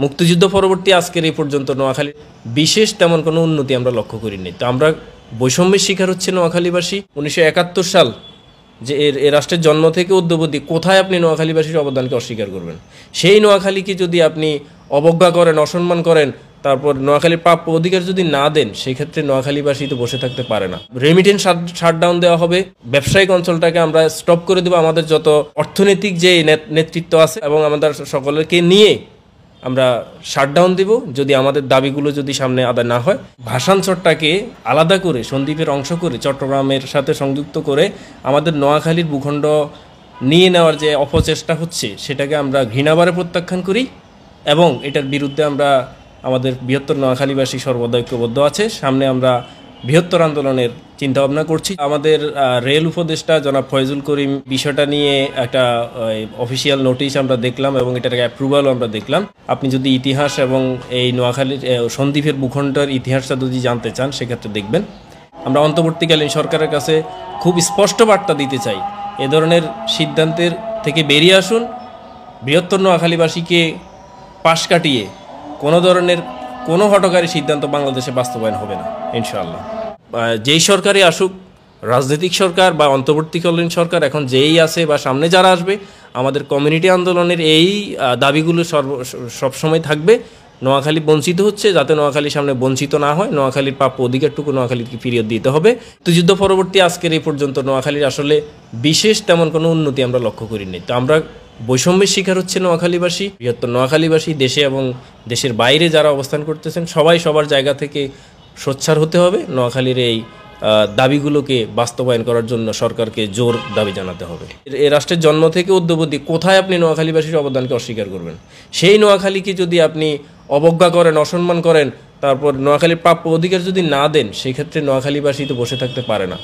মুক্তিযুদ্ধ পরবর্তী আজকের এই পর্যন্ত নোয়াখালী বিশেষ তেমন কোনো উন্নতি আমরা লক্ষ্য করিনি। তো আমরা বৈষম্যের শিকার হচ্ছে নোয়াখালীবাসী। 1971 সাল যে এ রাষ্ট্রের জন্ম থেকে অদ্যাবধি কোথায় আপনি নোয়াখালীবাসীর অবদানকে অস্বীকার করবেন? সেই নোয়াখালীকে যদি আপনি অবজ্ঞা করেন, অসম্মান করেন, তারপর নোয়াখালীর প্রাপ্য অধিকার যদি না দেন, সেই ক্ষেত্রে নোয়াখালীবাসী তো বসে থাকতে পারে না। রেমিটেন্স শাটডাউন দেওয়া হবে, ব্যবসায়িক অঞ্চলটাকে আমরা স্টপ করে দেবো। আমাদের যত অর্থনৈতিক যে নেতৃত্ব আছে এবং আমাদের সকলকে নিয়ে আমরা শাটডাউন দিব যদি আমাদের দাবিগুলো যদি সামনে আদায় না হয়। ভাষাঞ্চরটাকে আলাদা করে সন্দ্বীপের অংশ করে চট্টগ্রামের সাথে সংযুক্ত করে আমাদের নোয়াখালীর ভূখণ্ড নিয়ে নেওয়ার যে অপচেষ্টা হচ্ছে, সেটাকে আমরা ঘৃণাভারে প্রত্যাখ্যান করি এবং এটার বিরুদ্ধে আমরা আমাদের বৃহত্তর নোয়াখালীবাসী সর্বদা ঐক্যবদ্ধ আছে। সামনে আমরা বৃহত্তর আন্দোলনের চিন্তাভাবনা করছি। আমাদের রেল উপদেষ্টা জনাব ফয়জুল করিম বিষয়টা নিয়ে একটা অফিসিয়াল নোটিশ আমরা দেখলাম এবং এটার অ্যাপ্রুভালও আমরা দেখলাম। আপনি যদি ইতিহাস এবং এই নোয়াখালীর সন্দ্বীপের ভূখণ্ডের ইতিহাসটা যদি জানতে চান, সেক্ষেত্রে দেখবেন। আমরা অন্তর্বর্তীকালীন সরকারের কাছে খুব স্পষ্ট বার্তা দিতে চাই, এ ধরনের সিদ্ধান্তের থেকে বেরিয়ে আসুন। বৃহত্তর নোয়াখালীবাসীকে পাশ কাটিয়ে কোনো ধরনের কোনো হঠকারী সিদ্ধান্ত বাংলাদেশে বাস্তবায়ন হবে না ইনশাআল্লাহ। যেই সরকারই আসুক, রাজনৈতিক সরকার বা অন্তর্বর্তীকালীন সরকার, এখন যেই আছে বা সামনে যারা আসবে, আমাদের কমিউনিটি আন্দোলনের এই দাবিগুলো সবসময় থাকবে। নোয়াখালী বঞ্চিত হচ্ছে, যাতে নোয়াখালী সামনে বঞ্চিত না হয়। নোয়াখালীর প্রাপ্য অধিকারটুকু নোয়াখালীকে ফিরিয়ে দিতে হবে। মুক্তিযুদ্ধ পরবর্তী আজকের এই পর্যন্ত নোয়াখালীর আসলে বিশেষ তেমন কোনো উন্নতি আমরা লক্ষ্য করিনি। তো আমরা বৈষম্যের শিকার হচ্ছে নোয়াখালীবাসী। বৃহত্তর নোয়াখালীবাসী দেশে এবং দেশের বাইরে যারা অবস্থান করতেছেন, সবাই সবার জায়গা থেকে সোচ্চার হতে হবে। নোয়াখালীর এই দাবিগুলোকে বাস্তবায়ন করার জন্য সরকারকে জোর দাবি জানাতে হবে। এ রাষ্ট্রের জন্ম থেকে অদ্যাবধি কোথায় আপনি নোয়াখালীবাসীর অবদানকে অস্বীকার করবেন? সেই নোয়াখালীকে যদি আপনি অবজ্ঞা করেন, অসম্মান করেন, তারপর নোয়াখালীর প্রাপ্য অধিকার যদি না দেন, সেই ক্ষেত্রে নোয়াখালীবাসী তো বসে থাকতে পারে না।